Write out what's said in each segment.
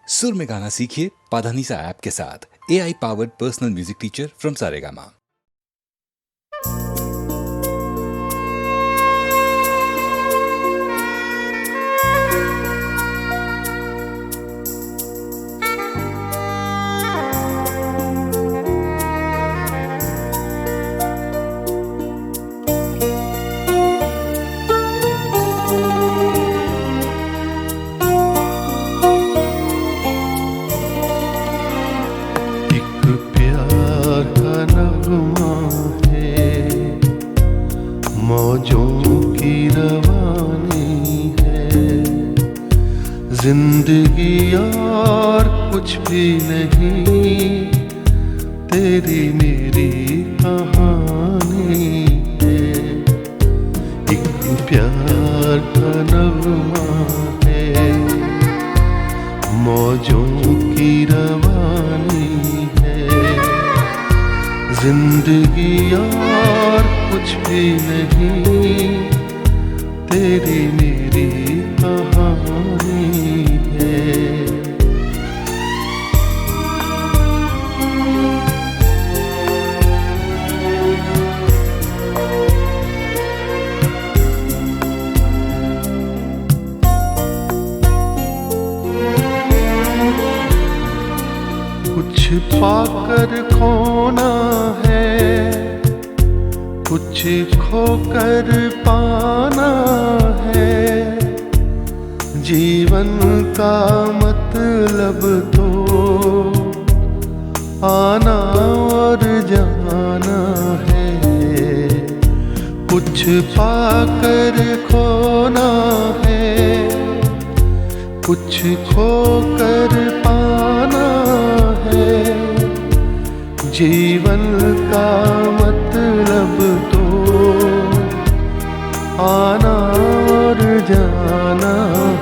सुर में गाना सीखिए पाधानीसा ऐप के साथ। AI powered personal music teacher from Saregama. मौजों की रवानी है जिंदगी और कुछ भी नहीं, तेरी मेरी कहानी है। एक प्यार का नगमा है, मौजों की रवानी है जिंदगी और कुछ भी नहीं, तेरी मेरी कहानी है। कुछ पाकर खोना है, कुछ खोकर पाना है, जीवन का मतलब तो आना और जाना है। कुछ पाकर खोना है, कुछ खोकर पाना है, जीवन का मतलब तो आना और जाना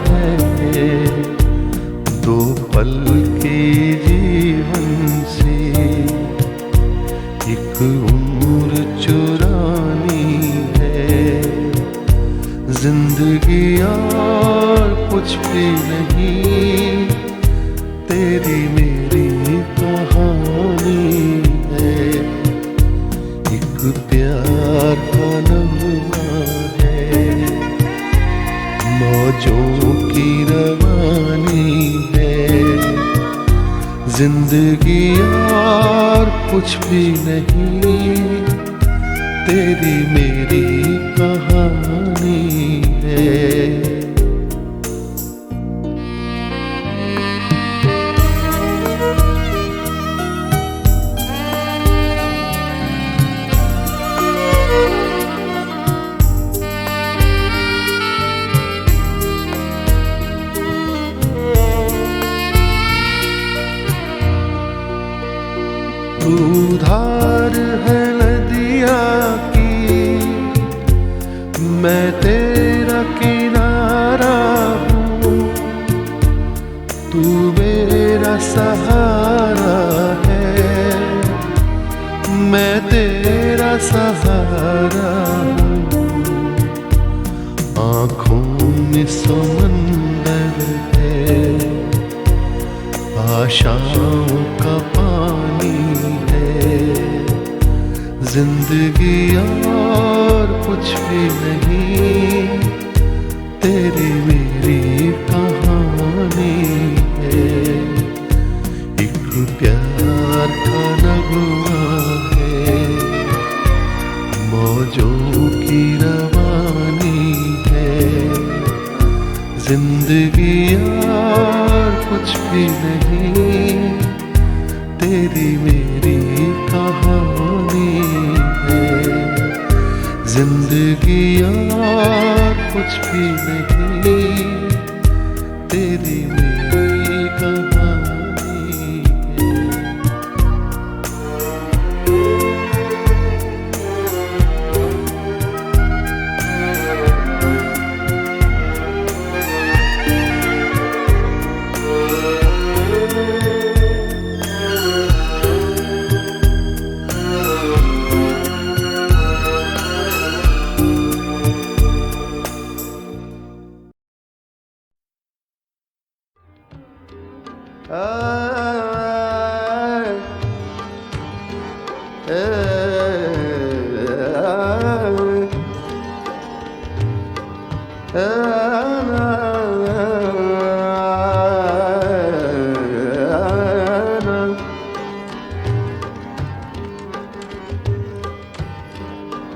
है। दो पल के जीवन से एक उम्र चुरानी है, जिंदगी और कुछ भी नहीं, तेरी मेरी कहानी है। एक प्यार का नगमा है, मौजों की रवानी है, जिंदगी और कुछ भी नहीं, तेरी मेरी कहानी है। तू धार है नदिया की, मैं तेरा किनारा हूँ, तू मेरा सहारा है, मैं तेरा सहारा हूँ। आँखों में समंदर है, आशाओं का पानी है, जिंदगी और कुछ भी नहीं, तेरी मेरी कहानी है। एक प्यार का नगमा है, मौजों की रवानी है, जिंदगी और कुछ भी नहीं, तेरी मेरी कहानी है। जिंदगी और कुछ भी नहीं, तेरी मेरी कहानी है।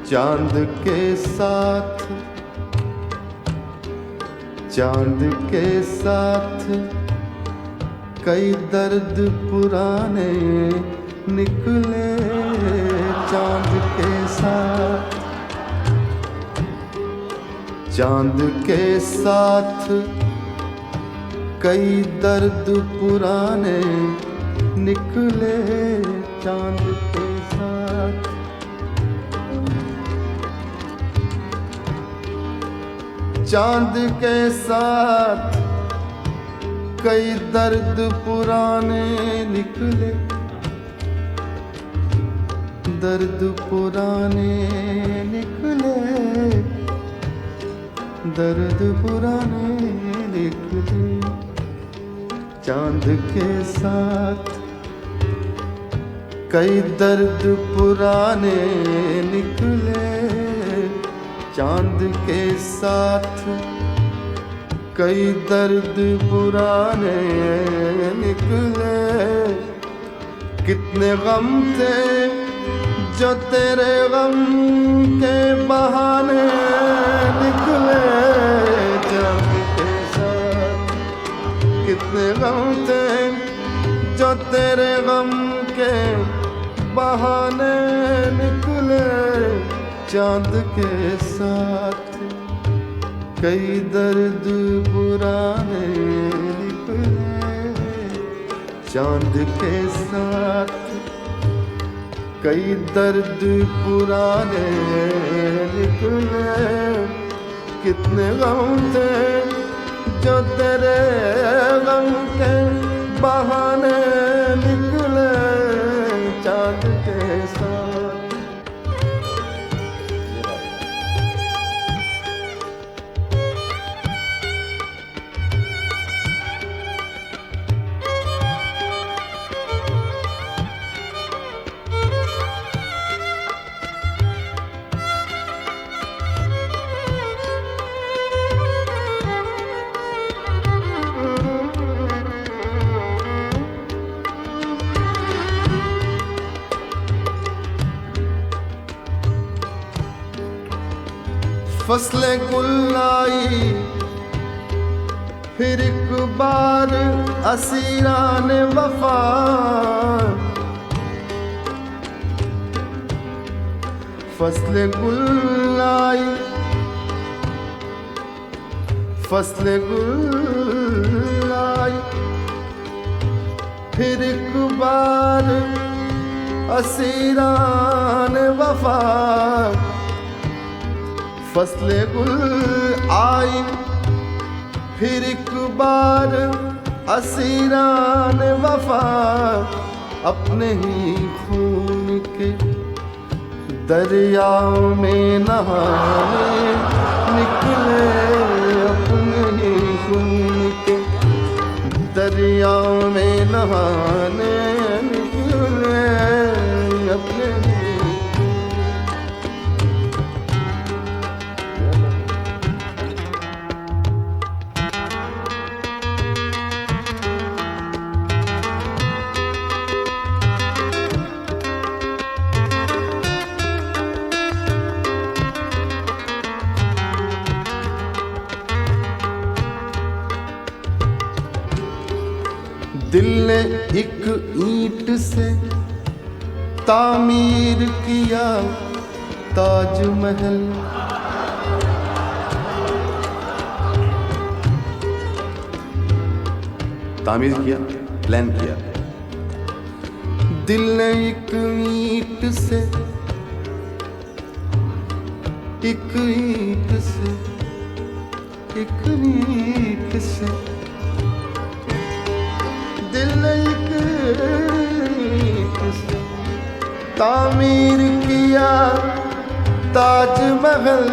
चांद के साथ, चांद के साथ कई दर्द पुराने निकले। चांद के साथ, चांद के साथ कई दर्द पुराने निकले। चांद के साथ चांद के साथ कई दर्द पुराने निकले। दर्द पुराने निकले, दर्द पुराने निकले। चांद के साथ कई दर्द पुराने निकले। चांद के साथ कई दर्द पुराने निकले। कितने गम थे जो तेरे गम के बहाने निकले। चांद के साथ कितने गम थे जो तेरे गम के बहाने निकले। चांद के साथ कई दर्द पुराने निकले। चांद के साथ कई दर्द पुराने निकले। कितने गम थे जो तेरे गम के बहाने निकले। चांद के साथ फसले गुल आई फिर एक बार असीरान वफा। फसले गुल आई, फसले गुल आई फिर एक बार असीरान वफा। फसले गुल आई फिर एक बार असीरान वफा। अपने ही खून के दरिया में नहाने निकले। अपने ही खून के दरिया में नहाने निकले। अपने ही दिल ने एक ईंट से तामीर किया ताजमहल। तामीर किया, प्लान किया। दिल ने एक ईंट से, एक ईंट से, एक ईंट से दिल ने एक ईंट से तामीर किया ताजमहल।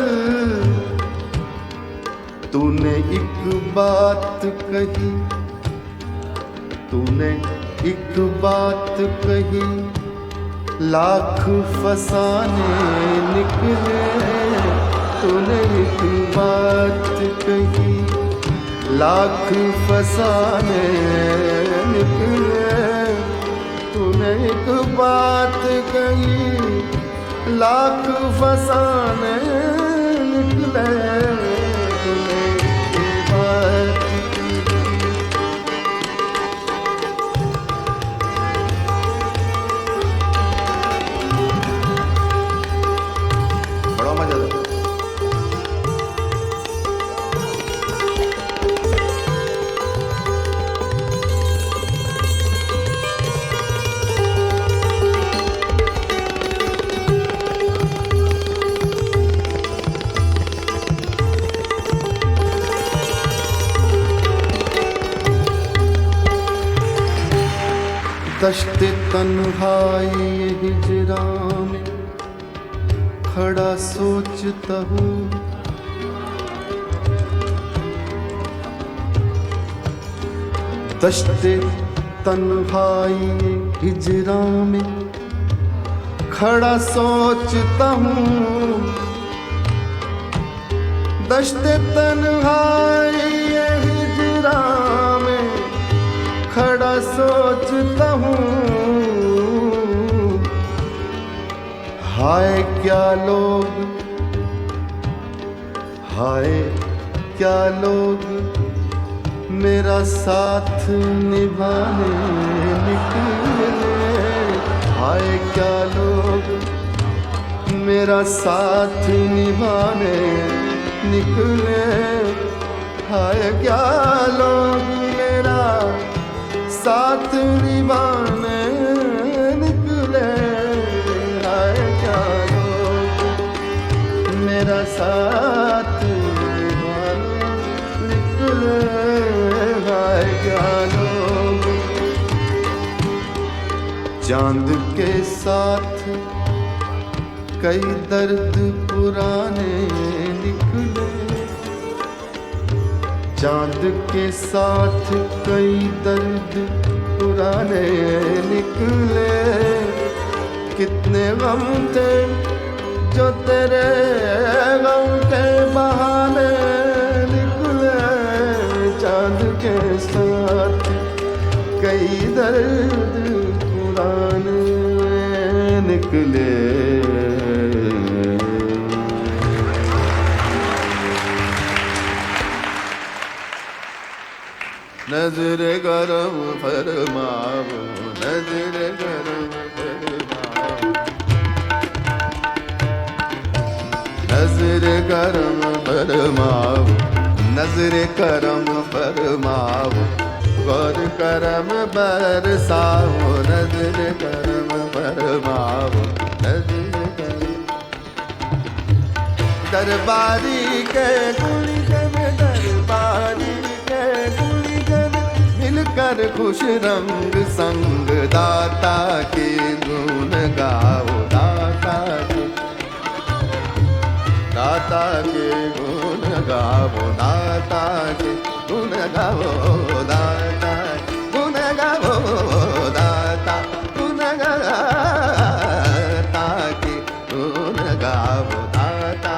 तूने एक बात कही तूने एक बात कही लाख फसाने निकले, तूने एक बात कही लाख फसाने निकले, तूने एक बात कही लाख फसाने निकले, तूने एक बात बड़ा मजा था। दश्ते तन्हाई हिजरा में खड़ा सोचता हूँ, दश्ते तन्हाई हिजरा में खड़ा सोचता हूँ, दश्ते तन्हाई हिजरा में खड़ा सोचता हूँ, हाय क्या लोग, हाय क्या लोग मेरा साथ निभाने निकले, हाय क्या लोग मेरा साथ निभाने निकले, हाय क्या लोग मेरा साथ निभाने निकले, हाय क्या लोग मेरा साथ निभाने निकले, हाय क्या लोग चांद के साथ कई दर्द पुराने निकले, चांद के साथ कई दर्द पुराने निकले, कितने गम थे जो तेरे गम के बहाने निकले, चांद के साथ कई दर्द पुराने निकले। नजर करम फरमाओ, नजर करम फरमाओ, नजर करम फरमाओ, नजर करम फरमाओ, गौर करम बरसाओ, नजर करम फरमाओ, नजर करम दरबारी के गुणगन, दरबारी मिलकर खुश रंग संग दाता के गुण गाओ, दाता के गुण गाओ, दाता के गुण गाओ, दाता गुण गाओ, दाता गुण दाता के गुण गाओ, दाता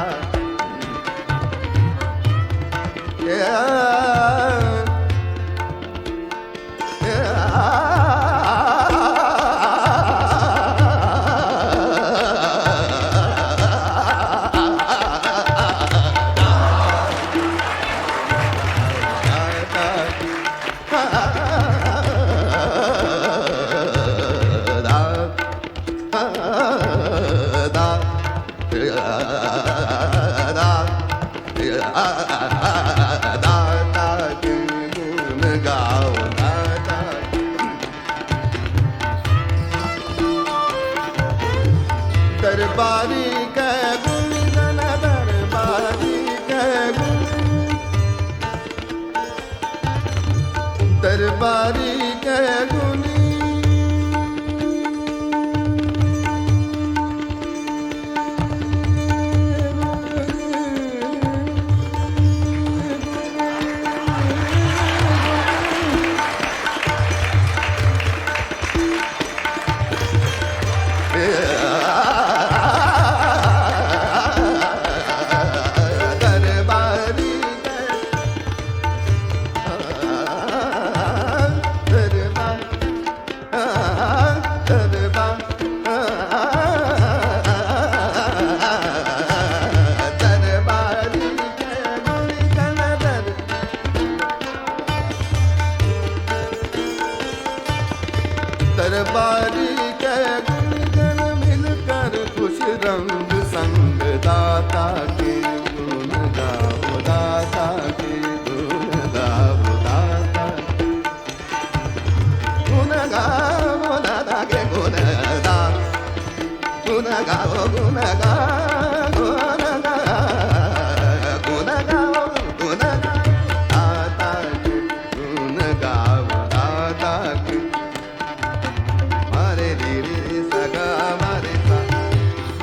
दरबारी के गुण गन, दरबारी के गुण, दरबारी के गुण, दरबारी के गुणगण मिलकर खुश रंग संग दाता के गुण गाओ, दाता के गुण गाओ, दाता गुण गाओ, दाता के गुण गाओ, गुण गाओ, गुण गाओ, गुण गाओ, गुण गाओ, दाता के गुण गाओ, दाता के मारे रे रे सगा मारे सा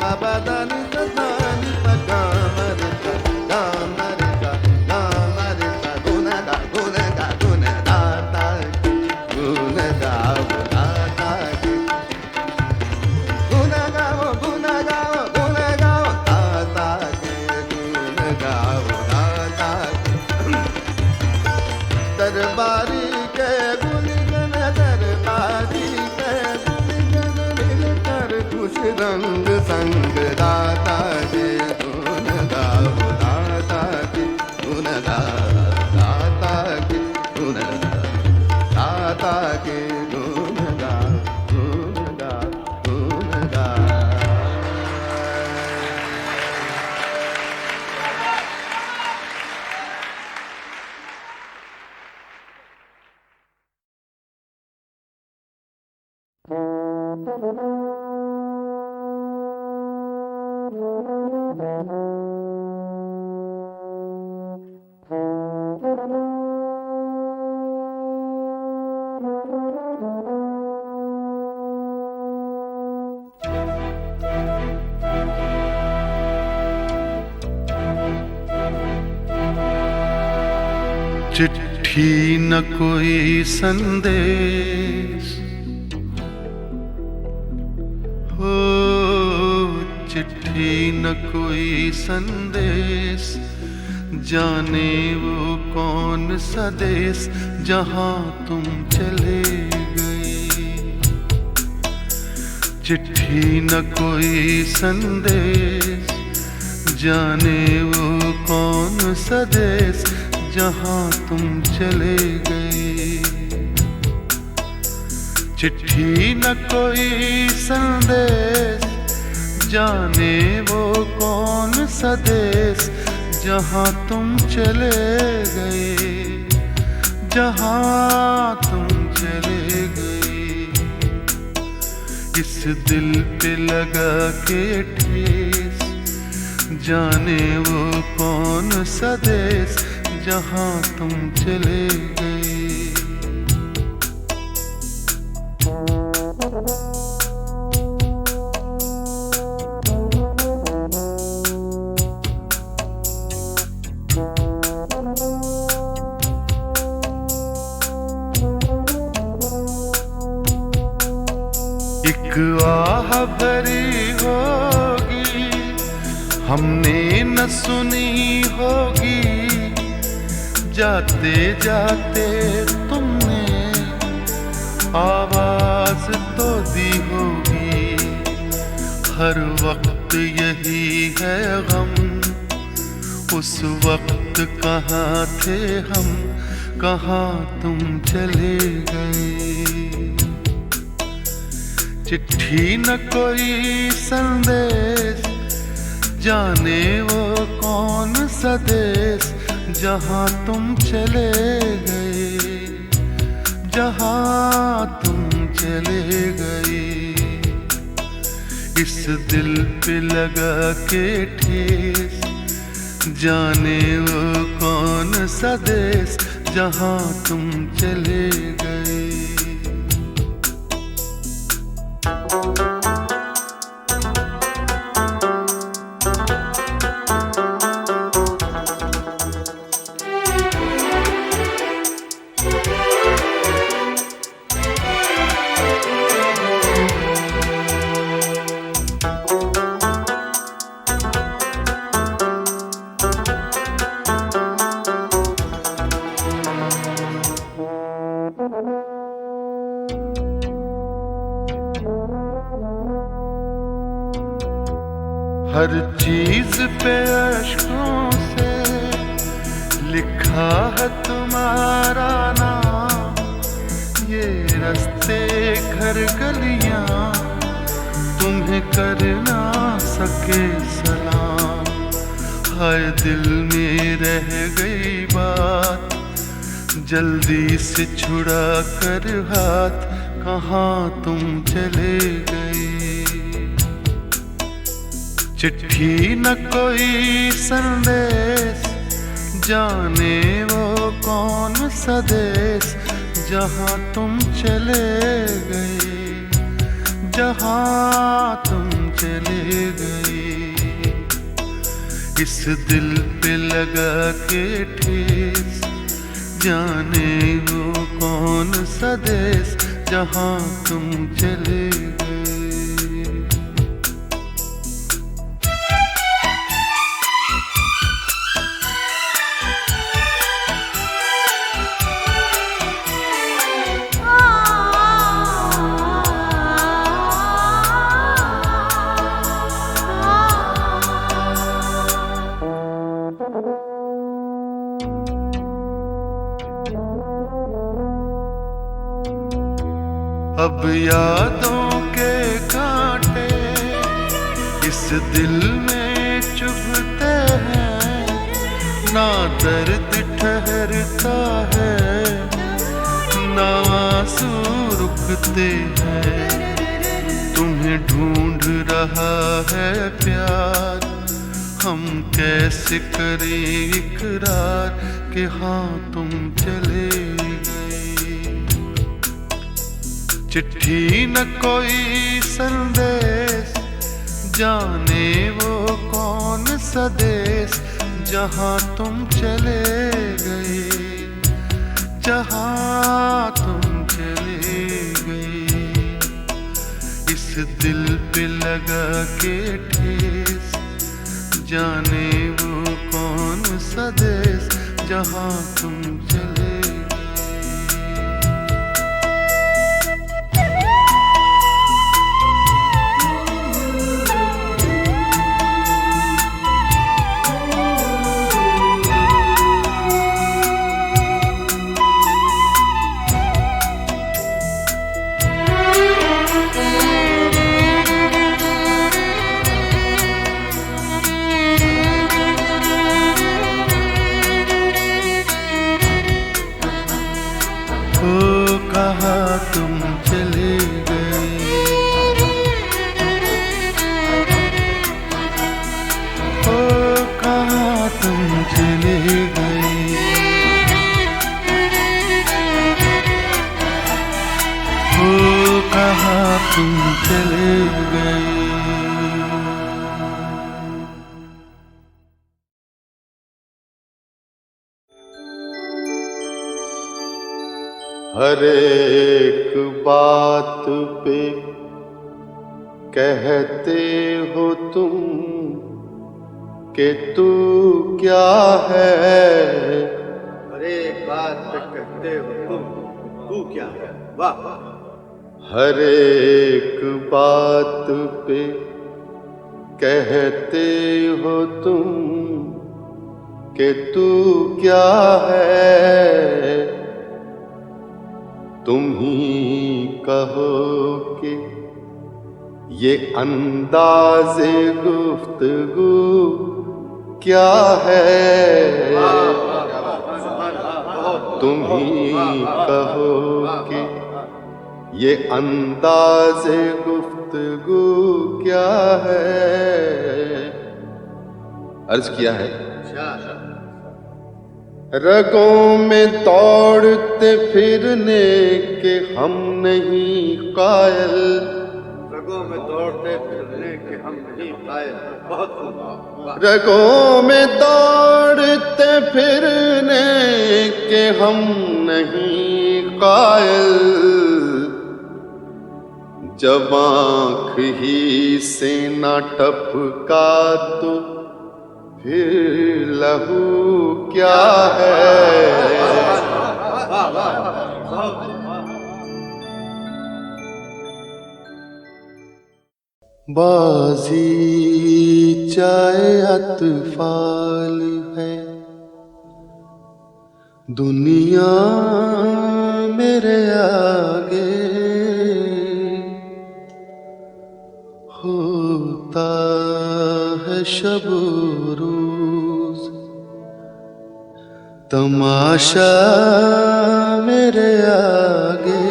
बाबा दानी दानी पगा मारे सा गा मारे सा गा मारे सा गुण गा गुण गा गुण दाता के गुण गाओ, दाता के गुण गाओ, गुण गाओ, गुण गाओ, दाता के गुण गाओ, दाता के दरबारी के गुणगण, दरबारी के गुणगण मिलकर खुश रंग संग दाता के गुण गाओ, दाता के गुण गाओ, दाता के गुण गाओ, दाता के गुण गाओ, गुण गाओ, गुण गाओ। चिट्ठी न कोई संदेश हो, चिट्ठी न कोई संदेश, जाने वो कौन सा देश जहाँ तुम चले गए। चिट्ठी न कोई संदेश, जाने वो कौन सा देश जहाँ तुम चले गए। चिट्ठी न कोई संदेश, जाने वो कौन सा देश जहाँ तुम चले गए, जहाँ तुम चले गए। इस दिल पे लगा के ठेस, जाने वो कौन सा देश जहाँ तुम चले गए। एक आह भरी होगी, हमने न सुनी होगी, जाते जाते तुमने आवाज तो दी होगी। हर वक्त यही है गम, उस वक्त कहाँ थे हम, कहाँ तुम चले गए। चिट्ठी न कोई संदेश, जाने वो कौन सा देश जहाँ तुम चले गए, जहाँ तुम चले गए। इस दिल पे लगा के ठेस, जाने वो कौन सा देश जहाँ तुम चले गए। हर चीज पे अश्कों से लिखा है तुम्हारा नाम, ये रास्ते घर गलियां तुम्हें कर ना सके सलाम। हाय दिल में रह गई बात, जल्दी से छुड़ा कर हाथ, कहाँ तुम चले गए। चिट्ठी न कोई संदेश, जाने वो कौन सा देश, जहाँ तुम चले गए, जहाँ तुम चले गए। इस दिल पे लगा के ठेस, जाने वो कौन सा देश, जहाँ तुम चले गए। अब यादों के कांटे इस दिल में चुभते हैं, ना दर्द ठहरता है, ना आंसू रुकते हैं। तुम्हें ढूंढ रहा है प्यार, हम कैसे करें इकरार कि हाँ तुम चले गए। चिट्ठी न कोई संदेश, जाने वो कौन सा देश, जहाँ तुम चले गए, जहाँ तुम चले गए। इस दिल पे लगा के ठेस, जाने वो कौन सा देश, जहाँ तुम चले। कहाँ तुम चले गए, ओ कहाँ तुम चले गए, ओ कहाँ तुम चले गए। हर एक बात पे कहते हो तुम कि तू क्या है। हर एक बात पे कहते हो तुम, तू क्या है। वाह। हर एक बात पे कहते हो तुम कि तू क्या है। तुम ही कहो कि ये अंदाज़े गुफ्तगू क्या है। तुम ही कहो कि ये अंदाज़े गुफ्तगू क्या है। अर्ज किया है, रगों में दौड़ते फिरने के हम नहीं कायल। रगों में दौड़ते फिरने के हम नहीं कायल। बहुत खूब। रगों में दौड़ते फिरने के हम नहीं कायल। जब आँख ही से न टपका तो फिर लहू क्या है। बाजी चाहे अतफाल है, दुनिया मेरे आगे होता है शब रोज तमाशा मेरे आगे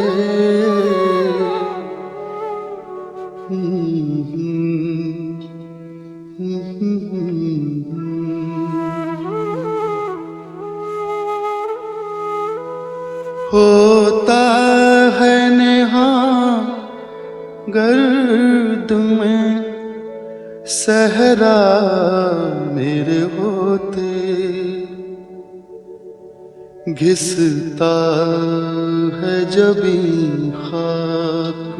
होता है नेहा गर्द में सहरा मेरे होते घिसता है जबी खाक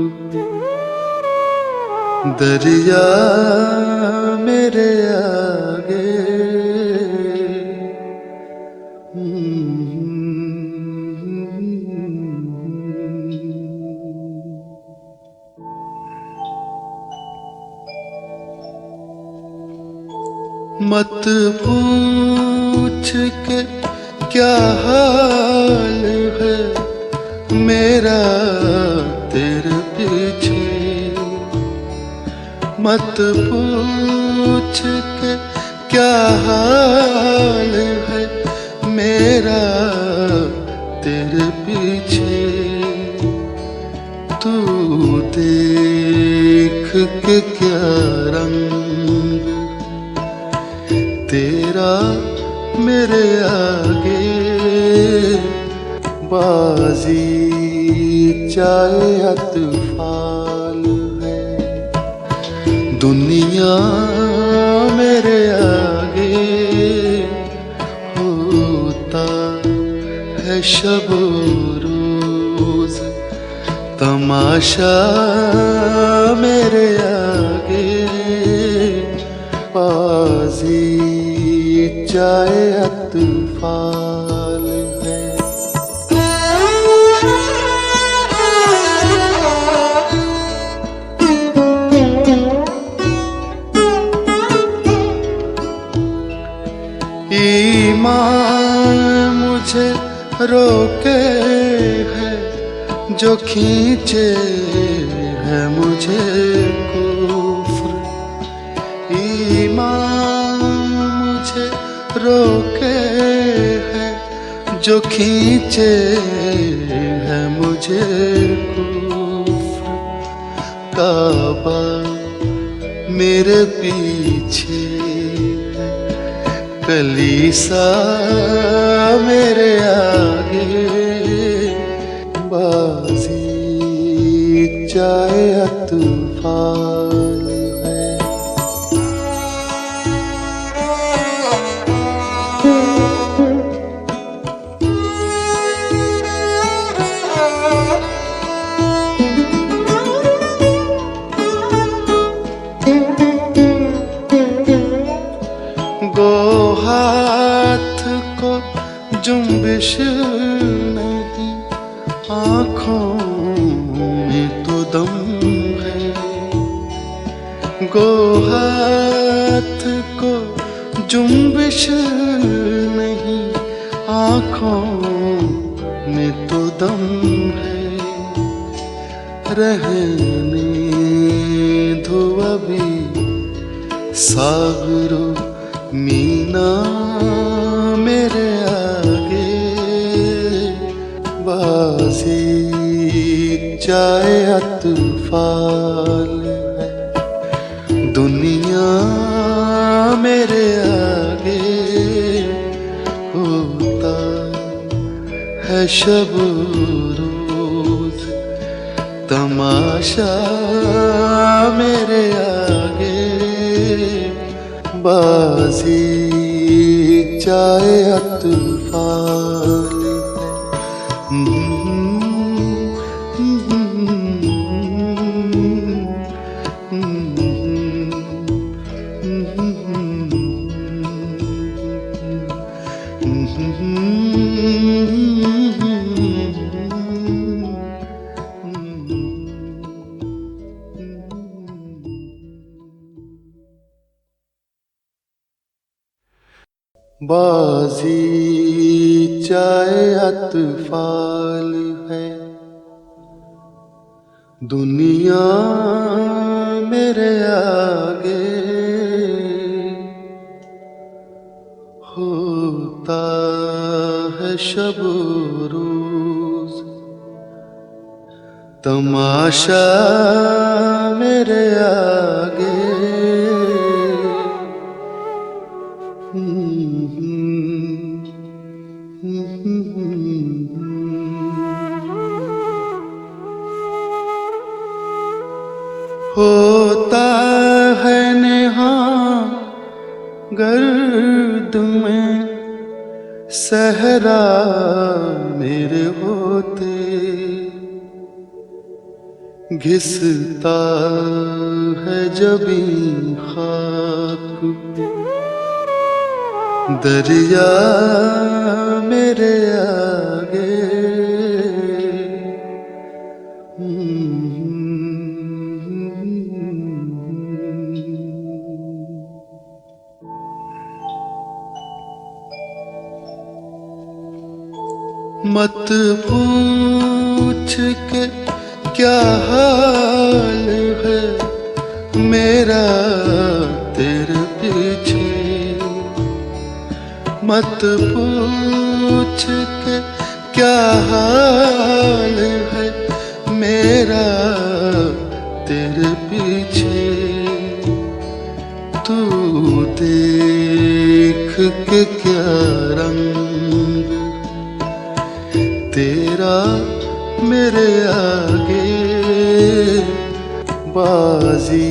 दरिया मेरे आगे मत पूछ के क्या हाल है मेरा तेरे पीछे मत पूछ के क्या हाल है मेरा तेरे पीछे तू देख के क्या रंग तेरा मेरे आगे बाजी चाहे अतफाल है दुनिया मेरे आगे होता है शब रोज तमाशा मेरे आगे बाजी चाहे अतफाल है ईमान मुझे रोके है जो खींचे है मुझे कुफ्र ईमान मुझे रोके है जो खींचे है मुझे कुफ्र काबा मेरे पीछे है कलीसा मेरे आगे बाजी चाहे अतफाल है गो हाथ को जुम्बिश नहीं आँखों में तो दम है गो हाथ को जुम्बिश नहीं आँखों में तो दम है रहने दो अभी सागरो मीना मेरे आगे बाजी चाहे अतफाल है दुनिया मेरे आगे होता है शब रोज तमाशा मेरे आगे बाजी चाहे अतफाल बाजी चाहे अतफाल है दुनिया मेरे आगे होता है शब रोज, तमाशा मेरे आगे होता है नेहा गर्द में सहरा मेरे होते, घिसता है जबी खाक दरिया मेरे आगे। मत पूछ के क्या हाल है मेरा तेरे पीछे, मत पूछ के क्या हाल है मेरा तेरे पीछे, तू देख के क्या रंग तेरा मेरे आगे, बाजी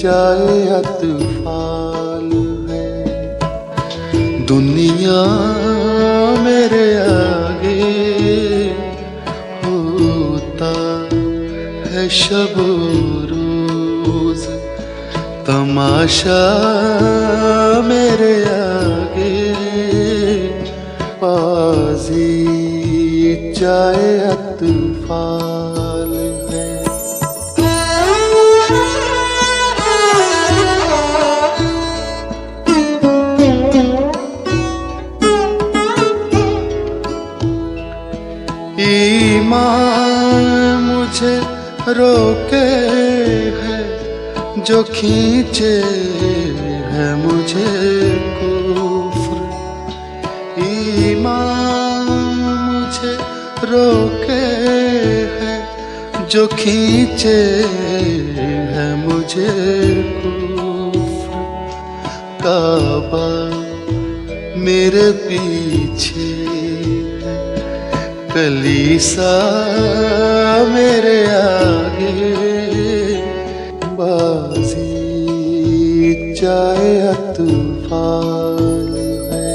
चाहे अतफाल है दुनिया मेरे आगे होता है शब रोज, तमाशा मेरे आगे, बाजी चाहे अतफाल है। ईमान मुझे रोके है जो खींचे है मुझे कुफ्र, ईमान मुझे रोके है जो खींचे है मुझे कुफ्र, काबा मेरे पीछे कलीसा मेरे आगे, बाजी चाहे अतफाल है।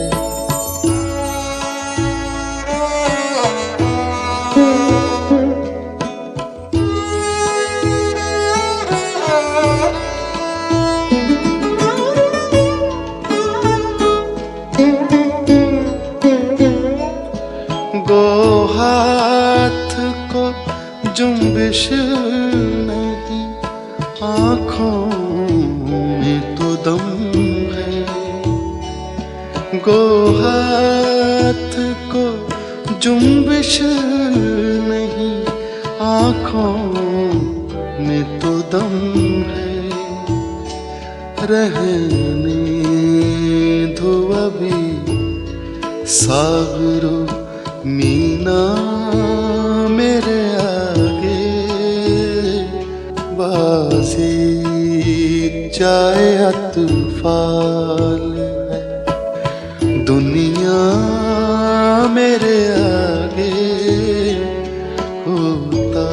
गो हाथ को जुम्बिश नहीं, आँखों में तो दम है, गो हाथ को जुम्बिश नहीं, आँखों में तो दम है, रहने दो अभी सागरो मीना मेरे आगे, बाजी चाहे अतफाल है दुनिया मेरे आगे होता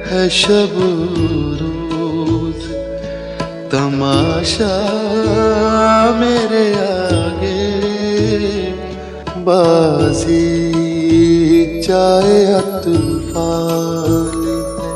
है शब रोज, तमाशा मेरे आगे, बाजी चाहे अतफाल है।